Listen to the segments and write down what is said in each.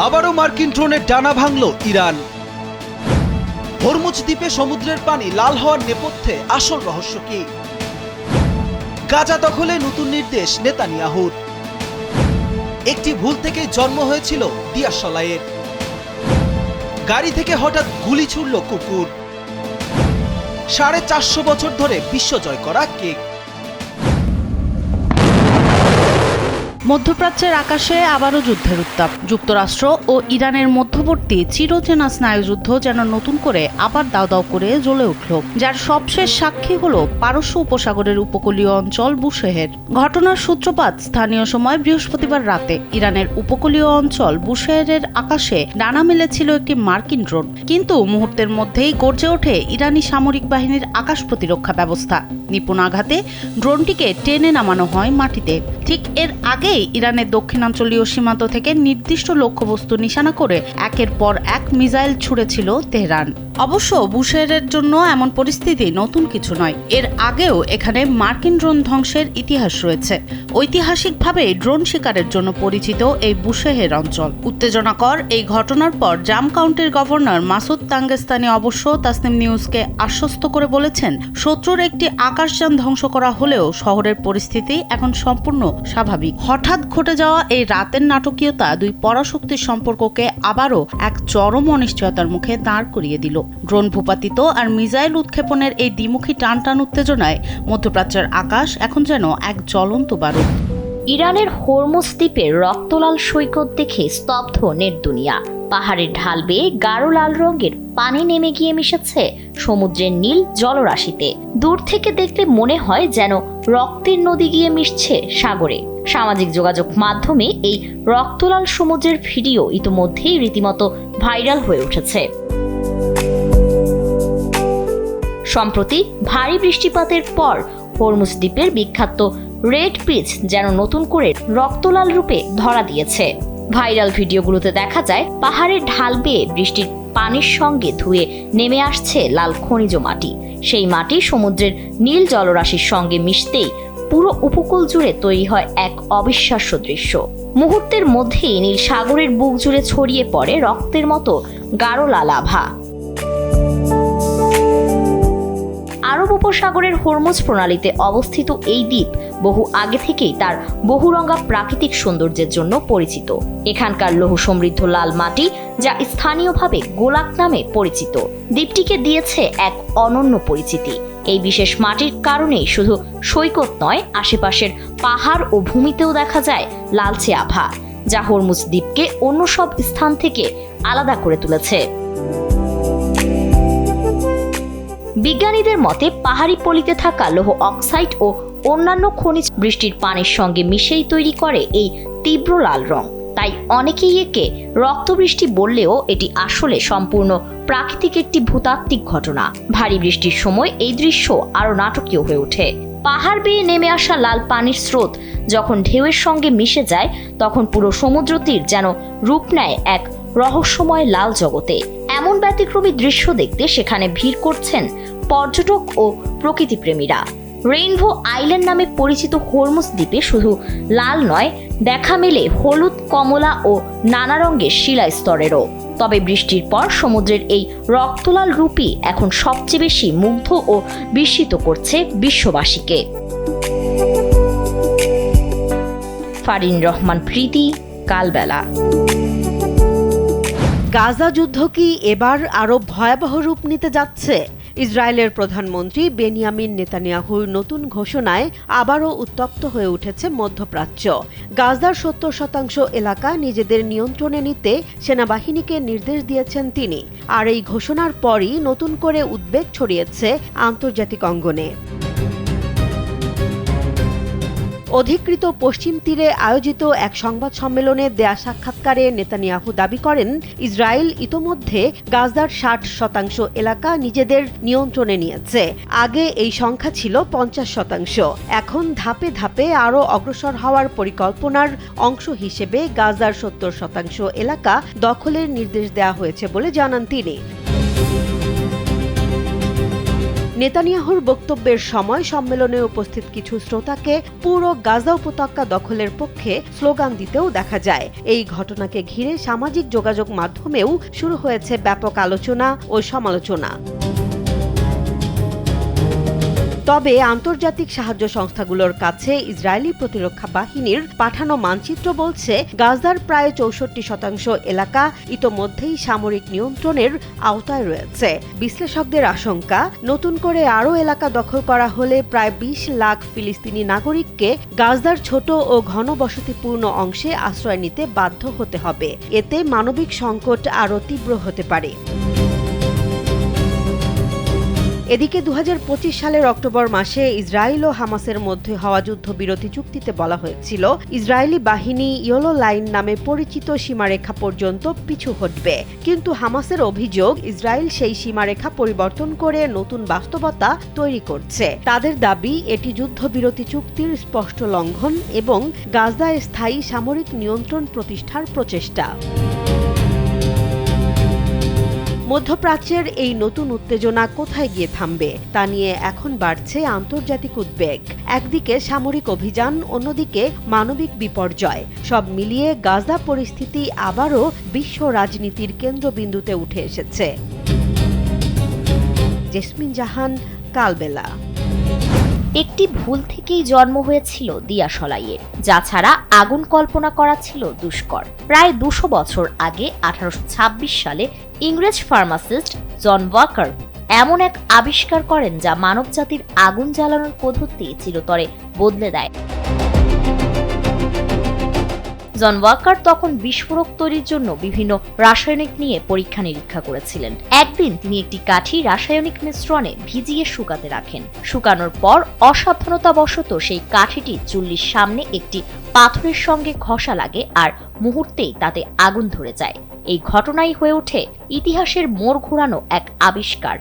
আবারও মার্কিন ড্রোনের ডানা ভাঙল ইরান। হরমুজ দ্বীপে সমুদ্রের পানি লাল হওয়ার নেপথ্যে আসল রহস্য কি? গাজা দখলে নতুন নির্দেশ নেতানিয়াহুর। একটি ভুল থেকে জন্ম হয়েছিল দিয়াশলাইয়ের। গাড়ি থেকে হঠাৎ গুলি ছুড়ল কুকুর। 450 বছর ধরে বিশ্ব জয় করা কেক। মধ্যপ্রাচ্যের আকাশে আবারও যুদ্ধের উত্তাপ। যুক্তরাষ্ট্র ও ইরানের মধ্যবর্তী চিরচেনা স্নায়ুযুদ্ধ যেন নতুন করে আবার দাও দাও করে জ্বলে উঠল, যার সবশেষ সাক্ষী হল পারস্য উপসাগরের উপকূলীয় অঞ্চল বুশেহের। ঘটনার সূত্রপাত স্থানীয় সময় বৃহস্পতিবার রাতে। ইরানের উপকূলীয় অঞ্চল বুশেহেরের আকাশে ডানা মেলেছিল একটি মার্কিন ড্রোন, কিন্তু মুহূর্তের মধ্যেই গর্জে ওঠে ইরানি সামরিক বাহিনীর আকাশ প্রতিরক্ষা ব্যবস্থা। নিপুণ আঘাতে ড্রোনটিকে টেনে নামানো হয় মাটিতে। ঠিক এর আগেই ইরানের দক্ষিণাঞ্চলীয় সীমান্ত থেকে নির্দিষ্ট লক্ষ্যবস্তু নিশানা করে একের পর এক মিসাইল ছুড়েছিল তেহরান। অবশ্য বুশেহেরের জন্য এমন পরিস্থিতি নতুন কিছু নয়। এর আগেও এখানে মার্কিন ড্রোন ধ্বংসের ইতিহাস রয়েছে। ঐতিহাসিকভাবে ড্রোন শিকারের জন্য পরিচিত এই বুশেহের অঞ্চল। উত্তেজনাকর এই ঘটনার পর জাম কাউন্টির গভর্নর মাসুদ তাঙ্গেস্তানি অবশ্য তাসনিম নিউজকে আশ্বস্ত করে বলেছেন, শত্রুর একটি আকাশযান ধ্বংস করা হলেও শহরের পরিস্থিতি এখন সম্পূর্ণ স্বাভাবিক। হঠাৎ ঘটে যাওয়া এই রাতের নাটকীয়তা দুই পরাশক্তির সম্পর্ককে আবারও এক চরম অনিশ্চয়তার মুখে দাঁড় করিয়ে দিল। ড্রোন ভূপাতিত আর মিসাইল উৎক্ষেপণের এই দ্বিমুখী টানটান উত্তেজনায় মধ্যপ্রাচ্যের আকাশ এখন যেন এক জ্বলন্ত বারুদ। ইরানের হরমুজ দ্বীপের রক্তলাল সৈকত দেখে স্তব্ধ নেট দুনিয়া। পাহাড়ের ঢাল বেয়ে গাঢ় লাল রঙের পানি নেমে গিয়ে মিশেছে সমুদ্রের নীল জলরাশিতে। দূর থেকে দেখলে মনে হয় যেন রক্তের নদী গিয়ে মিশছে সাগরে। সামাজিক যোগাযোগ মাধ্যমে এই রক্তলাল সমুদ্রের ভিডিও ইতোমধ্যেই রীতিমতো ভাইরাল হয়ে উঠেছে। সম্প্রতি ভারী বৃষ্টিপাতের পর হরমুজ দ্বীপের বিখ্যাত রেড পিচ যেন নতুন করে রক্তলাল রূপে ধরা দিয়েছে। ভাইরাল ভিডিওগুলোতে দেখা যায় পাহাড়ের ঢাল বেয়ে বৃষ্টির পানির সঙ্গে ধুয়ে নেমে আসছে লাল খনিজ মাটি। সেই মাটি সমুদ্রের নীল জলরাশির সঙ্গে মিশতেই পুরো উপকূল জুড়ে তৈরি হয় এক অবিশ্বাস্য দৃশ্য। মুহূর্তের মধ্যেই নীল সাগরের বুক জুড়ে ছড়িয়ে পড়ে রক্তের মতো গাঢ় লাল আভা। আরব উপসাগরের হরমুজ প্রণালীতে অবস্থিত এই দ্বীপ বহু আগে থেকেই তার বহুরঙা প্রাকৃতিক সৌন্দর্যের জন্য পরিচিত। এখানকার লৌহ সমৃদ্ধ লাল মাটি, যা স্থানীয়ভাবে গোলাক নামে পরিচিত, দ্বীপটিকে দিয়েছে এক অনন্য পরিচিতি। এই বিশেষ মাটির কারণেই শুধু সৈকত নয়, আশেপাশের পাহাড় ও ভূমিতেও দেখা যায় লালচে আভা, যা হরমুজ দ্বীপকে অন্য সব স্থান থেকে আলাদা করে তুলেছে। বিজ্ঞানীদের মতে পাহাড়ি পলিতে থাকা লৌহ অক্সাইড ও অন্যান্য খনিজ বৃষ্টির পানির সঙ্গে মিশেই তৈরি করে এই তীব্র লাল রং। তাই অনেকেই একে রক্তবৃষ্টি বললেও এটি আসলে সম্পূর্ণ প্রাকৃতিক একটি ভূতাত্ত্বিক ঘটনা। ভারী বৃষ্টির সময় এই দৃশ্য আরো নাটকীয় হয়ে ওঠে। পাহাড় বেয়ে নেমে আসা লাল পানির স্রোত যখন ঢেউয়ের সঙ্গে মিশে যায়, তখন পুরো সমুদ্র তীর যেন রূপ নেয় এক রহস্যময় লাল জগতে। এমন ব্যতিক্রমী দৃশ্য দেখতে সেখানে ভিড় করছেন পর্যটক ও প্রকৃতিপ্রেমীরা। রেইনবো আইল্যান্ড নামে পরিচিত হরমুজ দ্বীপে শুধু লাল নয়, দেখা মেলে হলুদ, কমলা ও নানা রঙের শিলা স্তরেরও। তবে বৃষ্টির পর সমুদ্রের এই রক্তলাল রূপই এখন সবচেয়ে বেশি মুগ্ধ ও বিস্মিত করছে বিশ্ববাসীকে। ফারিন রহমান প্রীতি, কালবেলা। গাজা যুদ্ধ কি এবার আরো ভয়াবহ রূপ নিতে যাচ্ছে? ইসরায়েলের প্রধানমন্ত্রী বেনিয়ামিন নেতানিয়াহুর নতুন ঘোষণায় আবারও উত্তপ্ত হয়ে উঠেছে মধ্যপ্রাচ্য। গাজার 70% এলাকা নিজেদের নিয়ন্ত্রণে নিতে সেনাবাহিনীকে নির্দেশ দিয়েছেন তিনি। আর এই ঘোষণার পরই নতুন করে উদ্বেগ ছড়িয়েছে আন্তর্জাতিক অঙ্গনে। অধিকৃত পশ্চিম তীরে আয়োজিত এক সংবাদ সম্মেলনে দেয়া সাক্ষাৎকারে নেতানিয়াহু দাবি করেন, ইসরায়েল ইতোমধ্যে গাজার 60% এলাকা নিজেদের নিয়ন্ত্রণে নিয়েছে। আগে এই সংখ্যা ছিল 50%। এখন ধাপে ধাপে আরও অগ্রসর হওয়ার পরিকল্পনার অংশ হিসেবে গাজার 70% এলাকা দখলের নির্দেশ দেওয়া হয়েছে বলে জানান তিনি। নেতানিয়াহুর বক্তব্যের সময় সম্মেলনে উপস্থিত কিছু শ্রোতাকে পুরো গাজা উপত্যকা দখলের পক্ষে স্লোগান দিতেও দেখা যায়। এই ঘটনাকে ঘিরে সামাজিক যোগাযোগ মাধ্যমেও শুরু হয়েছে ব্যাপক আলোচনা ও সমালোচনা। তবে আন্তর্জাতিক সাহায্য সংস্থাগুলোর কাছে ইসরায়েলি প্রতিরক্ষা বাহিনীর পাঠানো মানচিত্র বলছে গাজার প্রায় 64% এলাকা ইতোমধ্যেই সামরিক নিয়ন্ত্রণের আওতায় রয়েছে। বিশ্লেষকদের আশঙ্কা, নতুন করে আরও এলাকা দখল করা হলে প্রায় 20 লাখ ফিলিস্তিনি নাগরিককে গাজার ছোট ও ঘনবসতিপূর্ণ অংশে আশ্রয় নিতে বাধ্য হতে হবে। এতে মানবিক সংকট আরও তীব্র হতে পারে। এদিকে 2025 সালের অক্টোবর মাসে ইসরায়েল ও হামাসের মধ্যে হওয়া যুদ্ধবিরতি চুক্তিতে বলা হয়েছিল ইসরায়েলি বাহিনী ইয়েলো লাইন নামে পরিচিত সীমারেখা পর্যন্ত পিছু হটবে। কিন্তু হামাসের অভিযোগ, ইসরায়েল সেই সীমারেখা পরিবর্তন করে নতুন বাস্তবতা তৈরি করছে। তাদের দাবি, এটি যুদ্ধবিরতি চুক্তির স্পষ্ট লঙ্ঘন এবং গাজায় স্থায়ী সামরিক নিয়ন্ত্রণ প্রতিষ্ঠার প্রচেষ্টা। মধ্যপ্রাচ্যের এই নতুন উত্তেজনা কোথায় গিয়ে থামবে তা নিয়ে এখন বাড়ছে আন্তর্জাতিক উদ্বেগ। একদিকে সামরিক অভিযান, অন্যদিকে মানবিক বিপর্যয়। সব মিলিয়ে গাজা পরিস্থিতি আবারও বিশ্ব রাজনীতির কেন্দ্রবিন্দুতে উঠে এসেছে। জেসমিন জাহান, কালবেলা। একটি ভুল থেকেই জন্ম হয়েছিল দিয়াশলাইয়ের, যা ছাড়া আগুন কল্পনা করা ছিল দুষ্কর। প্রায় 200 বছর আগে 1826 সালে ইংরেজ ফার্মাসিস্ট জন ওয়াকার এমন এক আবিষ্কার করেন যা মানবজাতির আগুন জ্বালানোর পদ্ধতি চিরতরে বদলে দেয়। জন ওয়াকার তখন বিস্ফোরক তৈরির জন্য বিভিন্ন রাসায়নিক নিয়ে পরীক্ষা নিরীক্ষা করেছিলেন। একদিন তিনি একটি কাঠি রাসায়নিক মিশ্রণে ভিজিয়ে শুকাতে রাখেন। শুকানোর পর অসাবধানতাবশত সেই কাঠিটি চুল্লির সামনে একটি পাথরের সঙ্গে ঘষা লাগে আর মুহূর্তেই তাতে আগুন ধরে যায়। এই ঘটনাই হয়ে ওঠে ইতিহাসের মোড় ঘোরানো এক আবিষ্কার।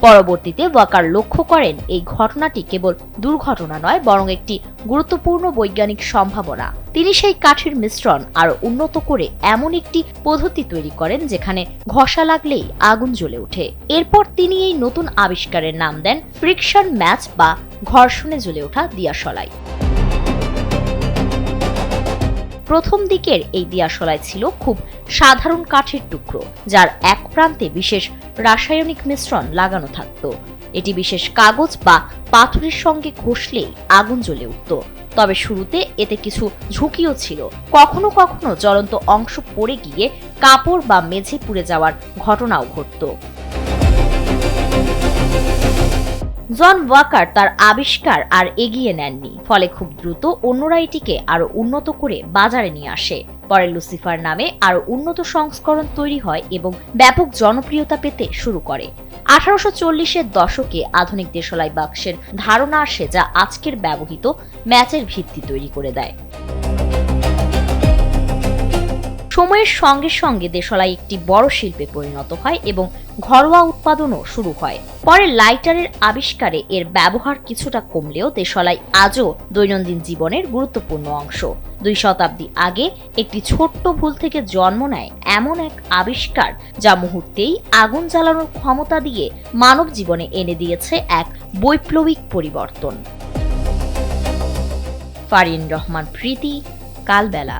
পরবর্তীতে ওয়াকার লক্ষ্য করেন এই ঘটনাটি কেবল দুর্ঘটনা নয়, বরং একটি গুরুত্বপূর্ণ বৈজ্ঞানিক সম্ভাবনা। তিনি সেই কাঠের মিশ্রণ আরো উন্নত করে এমন একটি পদ্ধতি তৈরি করেন যেখানে ঘষা লাগলেই আগুন জ্বলে ওঠে। এরপর তিনি এই নতুন আবিষ্কারের নাম দেন ফ্রিকশন ম্যাচ বা ঘর্ষণে জ্বলে ওঠা দিয়াশলাই। প্রথম দিকের এই দিয়াশলাই ছিল খুব সাধারণ কাঠের টুকরো, যার এক প্রান্তে বিশেষ রাসায়নিক মিশ্রণ লাগানো থাকত। এটি বিশেষ কাগজ বা পাথরের সঙ্গে ঘষলেই আগুন জ্বলে উঠত। তবে শুরুতে এতে কিছু ঝুঁকিও ছিল। কখনো কখনো জ্বলন্ত অংশ পড়ে গিয়ে কাপড় বা মেঝে পুড়ে যাওয়ার ঘটনাও ঘটত। জন ওয়াকার তার আবিষ্কার আর এগিয়ে নেননি, ফলে খুব দ্রুত অন্যরা এটিকে আরো উন্নত করে বাজারে নিয়ে আসে। পরে লুসিফার নামে আরো উন্নত সংস্করণ তৈরি হয় এবং ব্যাপক জনপ্রিয়তা পেতে শুরু করে। 1840-এর দশকে আধুনিক দেশলাই বাক্সের ধারণা আসে, যা আজকের ব্যবহৃত ম্যাচের ভিত্তি তৈরি করে দেয়। সময়ের সঙ্গে সঙ্গে দেশলাই একটি বড় শিল্পে পরিণত হয় এবং ঘরোয়া উৎপাদনও শুরু হয়। পরে লাইটারের আবিষ্কারে এর ব্যবহার কিছুটা কমলেও দেশলাই আজও দৈনন্দিন জীবনের গুরুত্বপূর্ণ অংশ। 2 শতাব্দী আগে একটি ছোট্ট ভুল থেকে জন্ম নেয় এমন এক আবিষ্কার, যা মুহূর্তেই আগুন জ্বালানোর ক্ষমতা দিয়ে মানব জীবনে এনে দিয়েছে এক বৈপ্লবিক পরিবর্তন। ফারিন রহমান প্রীতি, কালবেলা।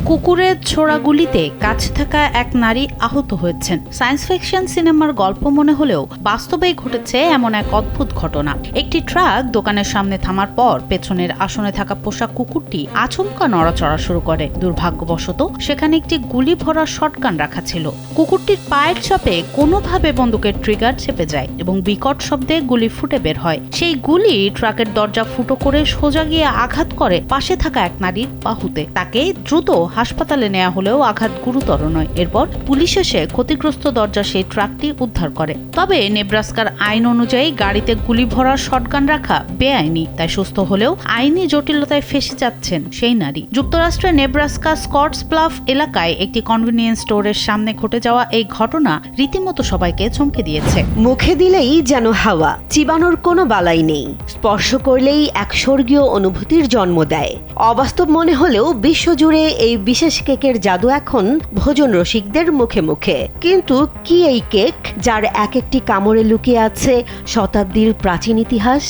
কুকুরের ছোড়া গুলিতে কাছে থাকা এক নারী আহত হয়েছেন। সায়েন্স ফিকশন সিনেমার গল্প মনে হলেও বাস্তবেই ঘটেছে এমন এক অদ্ভুত ঘটনা। একটি ট্রাক দোকানের সামনে থামার পর পেছনের আসনে থাকা পোষা কুকুরটি আচমকা নড়াচড়া শুরু করে। দুর্ভাগ্যবশত সেখানে একটি গুলি ভরা শটগান রাখা ছিল। কুকুরটির পায়ের চাপে কোনোভাবে বন্দুকের ট্রিগার চেপে যায় এবং বিকট শব্দে গুলি ফুটে বের হয়। সেই গুলি ট্রাকের দরজা ফুটো করে সোজা গিয়ে আঘাত করে পাশে থাকা এক নারীর বাহুতে। তাকে দ্রুত হাসপাতালে নেওয়া হলেও আঘাত গুরুতর নয়। এরপর পুলিশ এসে ক্ষতিগ্রস্ত দরজা সেই ট্রাকটি উদ্ধার করে। তবে নেব্রাস্কার আইন অনুযায়ী গাড়িতে গুলি ভরা শটগান রাখা বেআইনি, তাই সুস্থ হলেও আইনি জটিলতায় ফেসে যাচ্ছেন সেই নারী। যুক্তরাষ্ট্রের নেব্রাস্কা স্কটস ব্লাফ এলাকায় একটি কনভেনিয়েন্স স্টোরের সামনে ঘটে যাওয়া এই ঘটনা রীতিমতো সবাইকে চমকে দিয়েছে। মুখে দিলেই যেন হাওয়া, চিবানোর কোনো বালাই নেই, স্পর্শ করলেই এক স্বর্গীয় অনুভূতির জন্ম দেয়। অবাস্তব মনে হলেও বিশ্বজুড়ে এই বিশেষ কেকের জাদু এখন ভোজন রসিকদের মুখে মুখে। কিন্তু কি এই কেক, যার এক একটি কামড়ে লুকিয়ে আছে শতাব্দীর প্রাচীন ইতিহাস?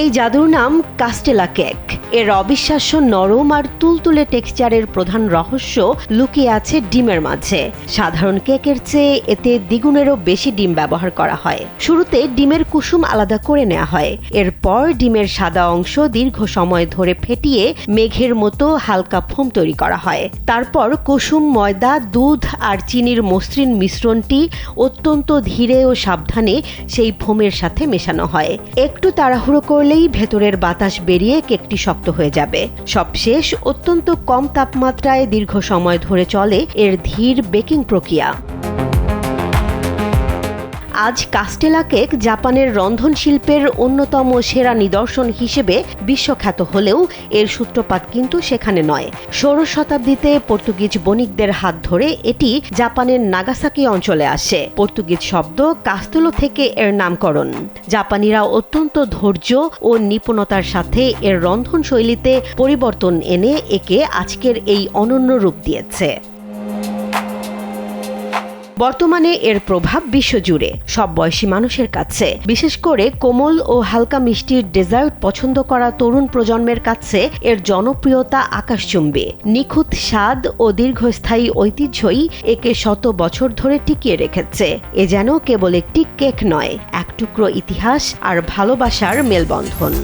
এই জাদুর নাম কাস্টেলা কেক। এর অবিশ্বাস্য নরম আর তুলতুলে টেক্সচারের প্রধান রহস্য লুকিয়ে আছে ডিমের মাঝে। সাধারণ কেকের চেয়ে এতে দ্বিগুণেরও বেশি ডিম ব্যবহার করা হয়। শুরুতে ডিমের কুসুম আলাদা করে নেওয়া হয়। এরপর ডিমের সাদা অংশ দীর্ঘ সময় ধরে ফেটিয়ে মেঘের মতো হালকা ফোম তৈরি করা হয়। তারপর কুসুম, ময়দা, দুধ আর চিনির মসৃণ মিশ্রণটি অত্যন্ত ধীরে ও সাবধানে সেই ফোমের সাথে মেশানো হয়। একটু তাড়াহুড়ো করলেই ভেতরের বাতাস বেরিয়ে কেকটি শক্ত হয়ে যাবে। সবশেষ অত্যন্ত কম তাপমাত্রায় দীর্ঘ সময় ধরে চলে এর ধীর বেকিং প্রক্রিয়া। আজ কাস্টেলা কেক জাপানের রন্ধন শিল্পের অন্যতম সেরা নিদর্শন হিসেবে বিশ্বখ্যাত হলেও এর সূত্রপাত কিন্তু সেখানে নয়। 16 শতাব্দীতে পর্তুগিজ বণিকদের হাত ধরে এটি জাপানের নাগাসাকি অঞ্চলে আসে। পর্তুগিজ শব্দ কাস্তেলো থেকে এর নামকরণ। জাপানিরা অত্যন্ত ধৈর্য ও নিপুণতার সাথে এর রন্ধন শৈলীতে পরিবর্তন এনে একে আজকের এই অনন্য রূপ দিয়েছে। বর্তমানে এর প্রভাব বিশ্বজুড়ে সব বয়সী মানুষের কাছে, বিশেষ করে কোমল ও হালকা মিষ্টির ডেজার্ট পছন্দ করা তরুণ প্রজন্মের কাছে এর জনপ্রিয়তা আকাশচুম্বী। নিখুঁত স্বাদ ও দীর্ঘস্থায়ী ঐতিহ্যই একে শত বছর ধরে টিকিয়ে রেখেছে। এ যেন কেবল একটি কেক নয়, এক টুকরো ইতিহাস আর ভালোবাসার মেলবন্ধন।